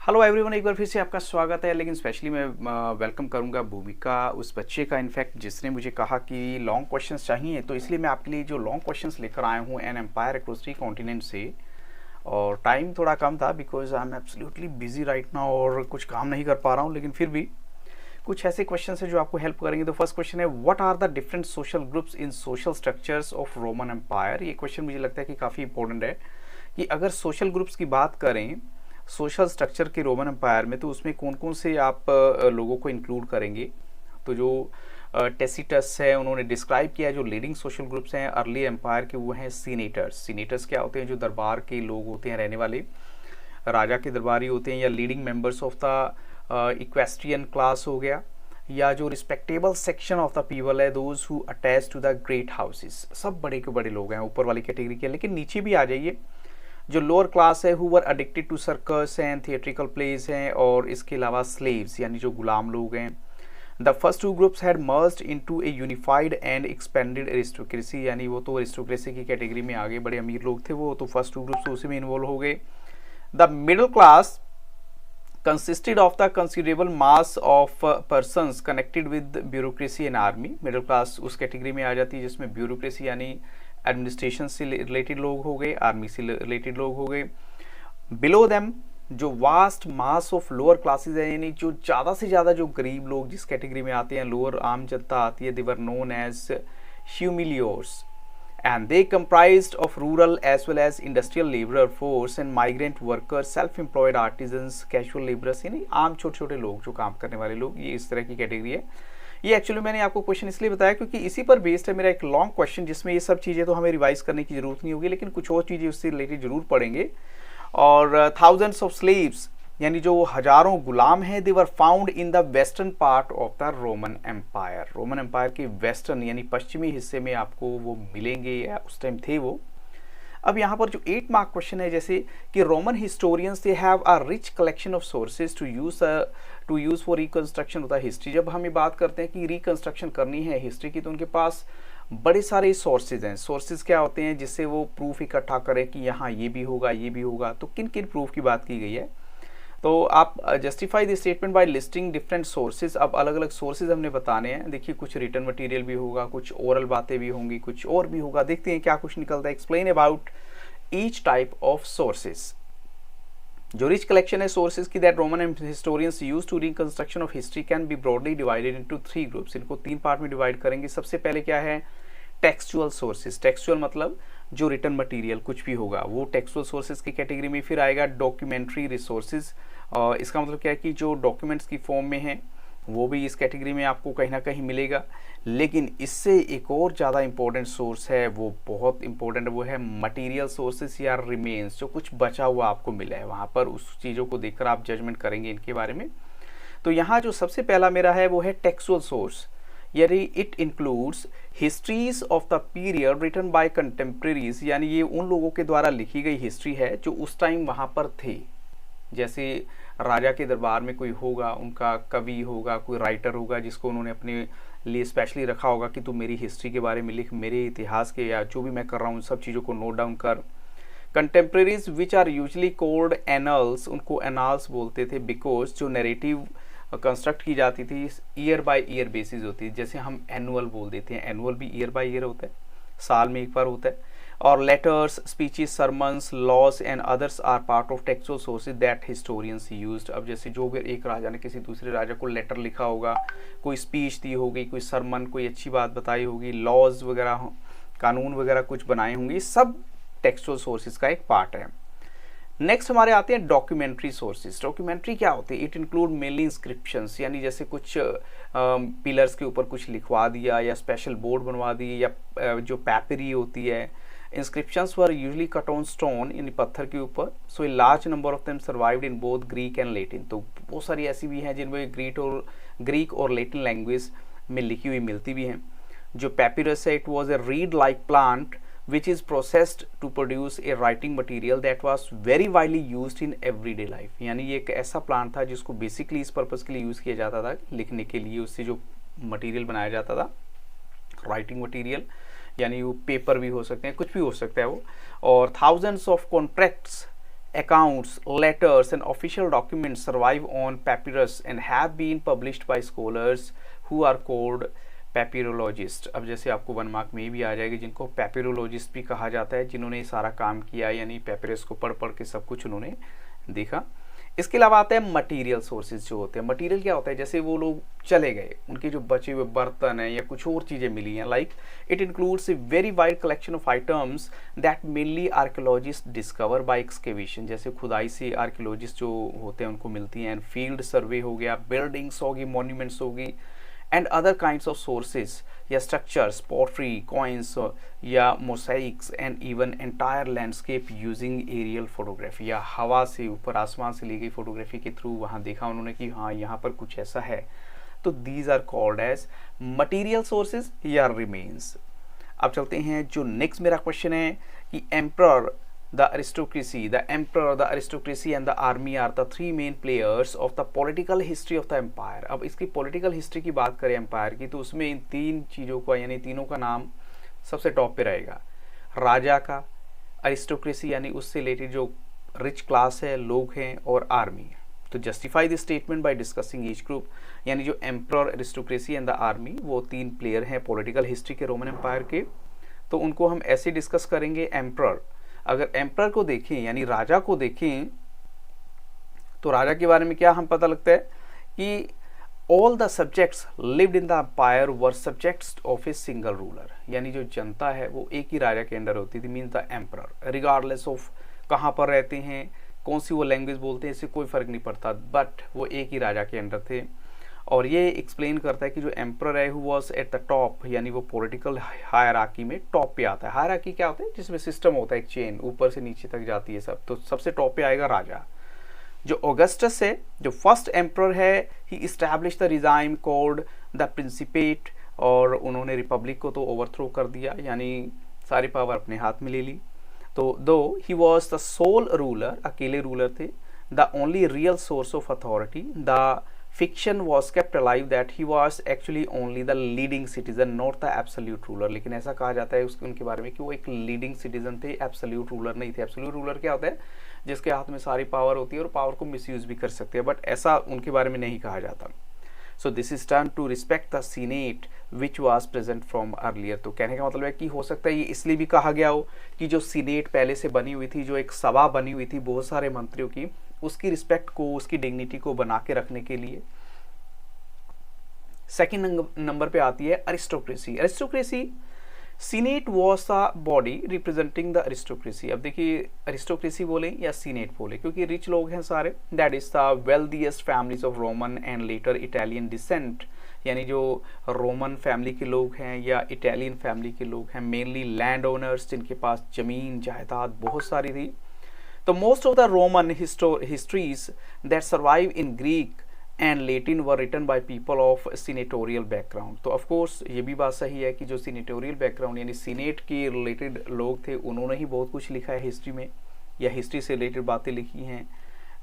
Hello everyone, एक बार फिर से आपका स्वागत है। लेकिन स्पेशली मैं वेलकम करूंगा भूमिका उस बच्चे का, इनफैक्ट जिसने मुझे कहा कि लॉन्ग क्वेश्चंस चाहिए, तो इसलिए मैं आपके लिए जो लॉन्ग क्वेश्चंस लेकर आया हूँ एन एम्पायर अक्रॉस 3 कॉन्टिनेंट से। और टाइम थोड़ा कम था because I am absolutely busy right now और कुछ काम नहीं कर पा रहा हूँ, लेकिन फिर भी कुछ ऐसे क्वेश्चन है जो आपको हेल्प करेंगे। तो फर्स्ट क्वेश्चन है, what are the different social groups in social structures of Roman empire. ये क्वेश्चन मुझे लगता है कि काफ़ी इंपॉर्टेंट है कि अगर सोशल ग्रुप्स की बात करें सोशल स्ट्रक्चर के रोमन एम्पायर में, तो उसमें कौन कौन से आप लोगों को इंक्लूड करेंगे। तो जो टेसिटस है उन्होंने डिस्क्राइब किया जो लीडिंग सोशल ग्रुप्स हैं अर्ली एम्पायर के, वो हैं सीनेटर्स। सीनेटर्स क्या होते हैं? जो दरबार के लोग होते हैं, रहने वाले राजा के दरबारी होते हैं, या leading members of the equestrian class हो गया, या जो respectable section of the people है, those who attach to the great houses. सब बड़े के बड़े लोग हैं ऊपर वाली कैटेगरी के। लेकिन नीचे भी आ जाइए, जो लोअर क्लास है who were addicted to circus and theatrical place हैं, और इसके अलावा स्लेव्स यानी जो गुलाम लोग हैं। The first two groups had merged into A unified and expanded aristocracy, यानी वो तो एरिस्टोक्रेसी की कैटेगरी में आगे, बड़े अमीर लोग थे वो, तो फर्स्ट टू ग्रुप्स उसी में इन्वॉल्व हो गए। The middle class consisted of the considerable mass of persons connected with bureaucracy and army। Middle class उस कैटेगरी में आ जाती है जिसमें ब्यूरोक्रेसी यानी एडमिनिस्ट्रेशन से रिलेटेड लोग हो गए, आर्मी से रिलेटेड लोग हो गए। बिलो देम जो vast mass of lower classes है, यानी जो ज़्यादा से ज़्यादा जो गरीब लोग जिस कैटेगरी में आते हैं, लोअर आम जनता आती है, they were known as humiliores, and they comprised of rural as well as industrial labor force and migrant workers, self-employed artisans, casual laborers, यानी आम छोटे छोटे लोग जो काम करने वाले लोग, ये इस तरह की कैटेगरी है। ये एक्चुअली मैंने आपको क्वेश्चन इसलिए बताया क्योंकि इसी पर बेस्ड है मेरा एक लॉन्ग क्वेश्चन, जिसमें ये सब चीज़ें तो हमें रिवाइज करने की जरूरत नहीं होगी, लेकिन कुछ और चीज़ें उससे रिलेटेड जरूर पढ़ेंगे। और थाउजेंड्स ऑफ स्लेव्स यानी जो हजारों गुलाम हैं, they were found in the western part of the Roman empire. Roman empire के वेस्टर्न यानी पश्चिमी हिस्से में आपको वो मिलेंगे, या उस टाइम थे वो। अब यहाँ पर जो 8 मार्क क्वेश्चन है, जैसे कि Roman historians they have a rich collection of sources to use for reconstruction of the history. जब हम ये बात करते हैं कि रिकंस्ट्रक्शन करनी है हिस्ट्री की, तो उनके पास बड़े सारे सोर्सेज हैं। सोर्सेज क्या होते हैं? जिससे वो प्रूफ इकट्ठा करें कि यहाँ ये भी होगा, ये भी होगा। तो किन किन प्रूफ की बात की गई है? तो आप justify the statement by listing different sources. अब अलग अलग सोर्सेज हमने बताने हैं। देखिए, कुछ रिटन मटेरियल भी होगा, कुछ ओरल बातें भी होंगी, कुछ और भी होगा। देखते हैं क्या कुछ निकलता है। Explain about each type of sources. जो रिच कलेक्शन है सोर्सेज की, that Roman historians use to reconstruction of history can be broadly divided into 3 groups. इनको 3 पार्ट में डिवाइड करेंगे। सबसे पहले क्या है? Textual sources. टेक्सचुअल मतलब जो रिटन मटेरियल कुछ भी होगा वो टेक्सचुअल सोर्सेज की कैटेगरी में। फिर आएगा डॉक्यूमेंट्री रिसोर्सेज। इसका मतलब क्या है कि जो डॉक्यूमेंट्स की फॉर्म में है वो भी इस कैटेगरी में आपको कहीं ना कहीं मिलेगा। लेकिन इससे एक और ज़्यादा इंपॉर्टेंट सोर्स है, वो बहुत इंपॉर्टेंट है, वो है मटेरियल सोर्सेज या रिमेन्स। जो कुछ बचा हुआ आपको मिला है वहाँ पर, उस चीज़ों को देखकर आप जजमेंट करेंगे इनके बारे में। तो यहाँ जो सबसे पहला मेरा है वो है टेक्सचुअल सोर्स, यानी it includes histories of the period written by contemporaries, यानी ये उन लोगों के द्वारा लिखी गई हिस्ट्री है जो उस टाइम वहाँ पर थे। जैसे राजा के दरबार में कोई होगा, उनका कवि होगा, कोई राइटर होगा जिसको उन्होंने अपने लिए स्पेशली रखा होगा कि तू मेरी हिस्ट्री के बारे में लिख, मेरे इतिहास के या जो भी मैं कर रहा हूँ सब चीज़ों को नोट डाउन कर। Contemporaries which are usually called annals, उनको एनाल्स बोलते थे बिकॉज जो नैरेटिव कंस्ट्रक्ट की जाती थी ईयर बाय ईयर बेसिस होती है। जैसे हम एनुअल बोल देते हैं, एनुअल भी ईयर बाय ईयर होता है, साल में एक बार होता है। और letters, speeches, sermons, laws and others are part of textual sources that historians used. अब जैसे जो भी एक राजा ने किसी दूसरे राजा को लेटर लिखा होगा, कोई स्पीच दी होगी, कोई सरमन, कोई अच्छी बात बताई होगी, लॉज वगैरह, कानून वगैरह कुछ बनाए होंगे, सब टेक्सचुअल सोर्सेज का एक पार्ट है। नेक्स्ट हमारे आते हैं डॉक्यूमेंट्री सोर्सेज। डॉक्यूमेंट्री क्या होती है? इट इंक्लूड मेनली इंस्क्रिप्शंस, यानी जैसे कुछ पिलर्स के ऊपर कुछ लिखवा दिया, या स्पेशल बोर्ड बनवा दिए, या जो पैपरी होती है। Inscriptions were usually cut on stone, यानी पत्थर के ऊपर। So a large number of them survived in both Greek and Latin. तो बहुत सारी ऐसी भी हैं जिनमें ग्रीक और लेटिन लैंग्वेज में लिखी हुई मिलती भी हैं। जो पैपिरस है, it was A read like plant which is processed to produce a writing material that was very widely used in everyday life। यानी ये एक ऐसा प्लांट था जिसको बेसिकली इस पर्पस के लिए यूज़ किया जाता था, लिखने के लिए। उससे जो मटेरियल बनाया जाता था, राइटिंग मटेरियल, यानी वो पेपर भी हो सकते हैं, कुछ भी हो सकता है वो। और thousands of contracts accounts, letters, and official documents survive on papyrus and have been published by scholars who are called papyrologist। अब जैसे आपको 1 मार्क में भी आ जाएगी, जिनको papyrologist भी कहा जाता है, जिन्होंने सारा काम किया, यानी पेपरस को पढ़ पढ़ के सब कुछ उन्होंने देखा। इसके अलावा आता है मटेरियल सोर्सेज जो होते हैं। मटेरियल क्या होता है, जैसे वो लोग चले गए, उनके जो बचे हुए बर्तन हैं या कुछ और चीज़ें मिली हैं, like it includes a very wide collection of items that mainly archaeologist discover by excavation. जैसे खुदाई से आर्कियोलॉजिस्ट जो होते हैं उनको मिलती हैं। एंड फील्ड सर्वे हो गया, बिल्डिंग्स होगी, मॉन्यूमेंट्स होगी, and other kinds of sources या स्ट्रक्चर्स, पॉटरी, कॉइन्स या mosaics, and even entire landscape using aerial photography, या हवा से ऊपर आसमान से ली गई फोटोग्राफी के थ्रू वहाँ देखा उन्होंने कि हाँ यहाँ पर कुछ ऐसा है। तो these are called as material sources या रिमेन्स। अब चलते हैं, जो नेक्स्ट मेरा क्वेश्चन है कि emperor, the aristocracy, the emperor, the aristocracy and the army are the three main players of the political history of the empire। अब इसकी political history की बात करें empire की, तो उसमें इन तीन चीज़ों का, यानी तीनों का नाम सबसे टॉप पे रहेगा। राजा का, aristocracy यानी उससे रिलेटेड जो रिच क्लास है, लोग हैं, और आर्मी। तो justify this statement by discussing each group, यानी जो emperor, aristocracy and the army, वो तीन प्लेयर हैं पॉलिटिकल हिस्ट्री के रोमन एम्पायर के। तो उनको हम ऐसे डिस्कस करेंगे। एम्परर, अगर एम्परर को देखें यानी राजा को देखें, तो राजा के बारे में क्या हम पता लगता है कि all the subjects lived in the empire were subjects of a single ruler, यानी जो जनता है वो एक ही राजा के अंडर होती थी, means the emperor. Regardless of कहाँ पर रहते हैं, कौन सी वो लैंग्वेज बोलते हैं, इससे कोई फर्क नहीं पड़ता, बट वो एक ही राजा के अंडर थे। और ये एक्सप्लेन करता है कि जो एम्परर है who was at the top, यानी वो पॉलिटिकल हायरार्की में टॉप पे आता है। हायरार्की क्या होता है, जिसमें सिस्टम होता है, एक चेन ऊपर से नीचे तक जाती है सब, तो सबसे टॉप पे आएगा राजा। जो ऑगस्टस है, जो फर्स्ट एम्परर है, he establish the regime called the principate, और उन्होंने रिपब्लिक को तो ओवरथ्रो कर दिया, यानी सारी पावर अपने हाथ में ले ली। तो दो he was the sole ruler, अकेले रूलर थे, the only real source of authority, the fiction was kept alive that he was actually only the leading citizen, not the absolute ruler। लेकिन ऐसा कहा जाता है उनके बारे में कि वो एक लीडिंग सिटीजन थे, एब्सोल्यूट रूलर नहीं थे। एब्सोल्यूट रूलर क्या होता है, जिसके हाथ में सारी पावर होती है और पावर को मिसयूज भी कर सकते हैं, बट ऐसा उनके बारे में नहीं कहा जाता। So this is turn to respect the senate which was present from earlier. तो कहने का मतलब है कि हो सकता है ये इसलिए भी कहा गया हो कि जो सीनेट पहले से बनी हुई थी, जो एक सभा बनी हुई थी बहुत सारे मंत्रियों की, उसकी रिस्पेक्ट को, उसकी डिग्निटी को बना के रखने के लिए। सेकेंड नंबर पे आती है aristocracy. Aristocracy, senate was the body representing the aristocracy. अब देखिए अरिस्टोक्रेसी बोले या सीनेट बोले, क्योंकि रिच लोग हैं सारे, that is the wealthiest families of Roman and later Italian descent, यानी जो रोमन फैमिली के लोग हैं या इटालियन फैमिली के लोग हैं, मेनली लैंड ओनर्स, जिनके पास जमीन जायदाद बहुत सारी थी। तो most of the Roman histories that survive in Greek and Latin were written by people of senatorial background. तो ऑफकोर्स ये भी बात सही है कि जो सीनेटोरियल बैकग्राउंड यानी सीनेट के रिलेटेड लोग थे, उन्होंने ही बहुत कुछ लिखा है हिस्ट्री में, या हिस्ट्री से रिलेटेड बातें लिखी हैं।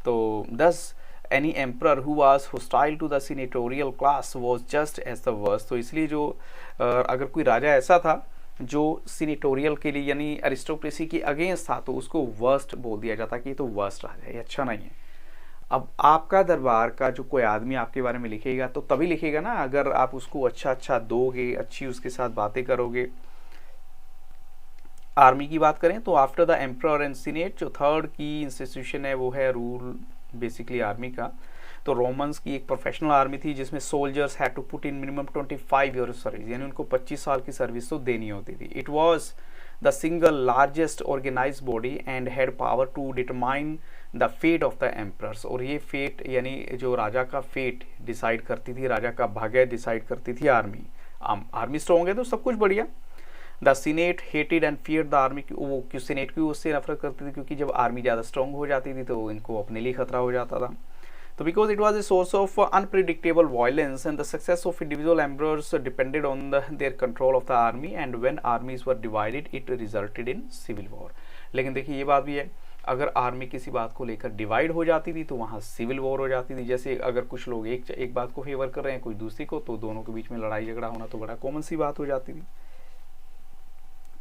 तो thus any emperor who was hostile to the senatorial class was just as the worst. तो इसलिए जो अगर कोई राजा ऐसा था जो सीनेटोरियल के लिए यानी अरिस्टोक्रेसी के अगेंस्ट था, तो उसको वर्स्ट बोल दिया जाता कि ये तो वर्स्ट राजा है, ये अच्छा नहीं है। अब आपका दरबार का जो कोई आदमी आपके बारे में लिखेगा तो तभी लिखेगा ना अगर आप उसको अच्छा दोगे, अच्छी उसके साथ बातें करोगे। आर्मी की बात करें तो after the emperor and senate जो थर्ड की इंस्टीट्यूशन है वो है रूल बेसिकली आर्मी का। तो रोमन्स की एक प्रोफेशनल आर्मी थी जिसमें soldiers had to put in minimum 25 years service, यानी उनको 25 साल की सर्विस तो देनी होती थी। It was the single largest organised body and had power to determine the fate of the emperors. और ये फेट यानी जो राजा का फेट डिसाइड करती थी, राजा का भाग्य डिसाइड करती थी आर्मी। आर्मी स्ट्रॉन्ग है तो सब कुछ बढ़िया। The senate hated and feared the army, वो क्यों सीनेट की उससे नफरत करती थी क्योंकि जब आर्मी ज़्यादा स्ट्रॉन्ग हो जाती थी तो इनको अपने लिए खतरा हो जाता था। तो because it was a source of unpredictable violence and the success of individual emperors depended on their control of the army and when armies were divided it resulted in civil war. लेकिन देखिए ये बात भी है, अगर army किसी बात को लेकर डिवाइड हो जाती थी तो वहाँ सिविल वॉर हो जाती थी। जैसे अगर कुछ लोग एक बात को फेवर कर रहे हैं, कोई दूसरी को, तो दोनों के बीच में लड़ाई झगड़ा होना तो बड़ा कॉमन सी बात हो जाती थी।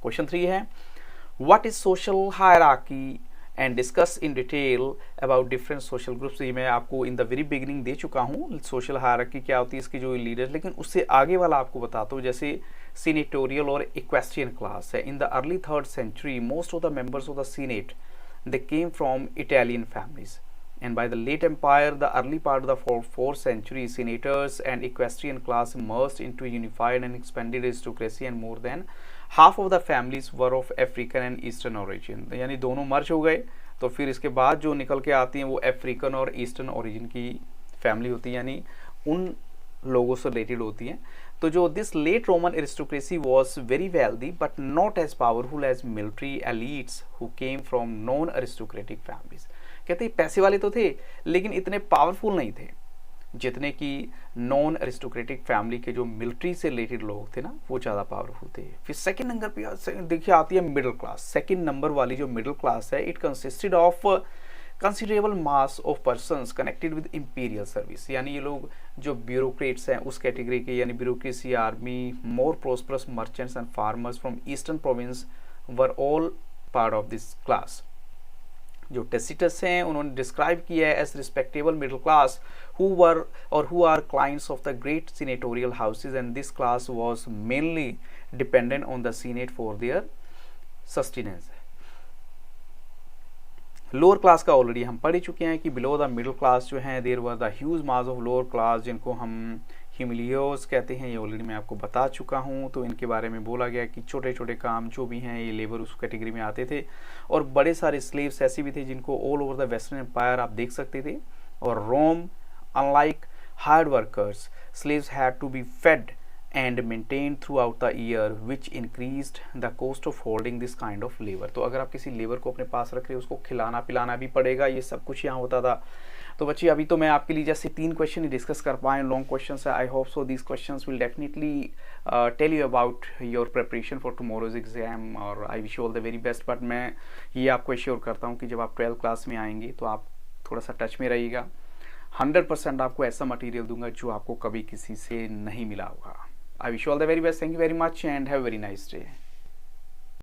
क्वेश्चन 3 है what is social hierarchy and discuss in detail about different social groups. ये मैं आपको in the very beginning they चुका हूँ, सोशल हायरार्की क्या होती है, इसकी जो लीडर, लेकिन उससे आगे वाला आपको बताता हूँ। जैसे सीनेटोरियल और इक्वेस्ट्रियन क्लास है। In the early 3rd century most of the members of the senate they came from Italian families, and by the late empire, the early part of the 4th century, senators and equestrian class merged into a unified and expanded aristocracy, and more than half of the families were of African and Eastern origin। यानी दोनों मर्ज हो गए, तो फिर इसके बाद जो निकल के आती हैं वो अफ्रीकन और ईस्टर्न ओरिजिन की फैमिली होती है, यानी उन लोगों से रिलेटेड होती हैं। तो जो this late Roman aristocracy was very wealthy but not as powerful as military elites who came from non aristocratic families. कहते हैं पैसे वाले तो थे लेकिन इतने पावरफुल नहीं थे जितने कि नॉन अरिस्टोक्रेटिक फैमिली के जो मिलिट्री से रिलेटेड लोग थे ना, वो ज़्यादा पावरफुल थे। फिर सेकंड नंबर पे देखिए आती है मिडिल क्लास। सेकंड नंबर वाली जो मिडिल क्लास है, it consisted of considerable mass of persons connected with imperial service. यानी ये लोग जो ब्यूरोक्रेट्स हैं उस कैटेगरी के, यानी bureaucracy, army, more prosperous merchants and farmers from eastern province were all part of this class. जो टेसिटस हैं उन्होंने डिस्क्राइब किया है as respectable middle class who were और who are clients of the great senatorial houses, and this class was mainly dependent on the senate for their sustenance. Lower class का already हम पढ़ चुके हैं कि बिलो द मिडिल क्लास जो है there were the huge mass of lower class, जिनको हम ह्यूमिलियोस कहते हैं। ये ऑलरेडी मैं आपको बता चुका हूँ। तो इनके बारे में बोला गया कि छोटे छोटे काम जो भी हैं ये लेबर उस कैटेगरी में आते थे, और बड़े सारे स्लेव्स ऐसे भी थे जिनको all over the western empire आप देख सकते थे। और Rome, unlike hard workers, slaves had to be fed and maintained throughout the year, which increased the cost of holding this kind of labor। तो अगर आप किसी लेबर को अपने पास रख रहे हो उसको खिलाना पिलाना भी पड़ेगा, ये सब कुछ यहाँ होता था। तो बच्चे अभी तो मैं आपके लिए जैसे 3 क्वेश्चन ही डिस्कस कर पाए, लॉन्ग क्वेश्चन है। I hope so these questions will definitely tell you about your preparation for tomorrow's exam, और I wish you all the very best. But मैं ये आपको एश्योर करता हूँ कि जब आप 12th क्लास में आएंगे तो आप थोड़ा सा टच में रहिएगा। 100% आपको ऐसा मटीरियल दूंगा जो आपको कभी किसी से नहीं मिला होगा। I wish you all the very best. Thank you very much and have a very nice day.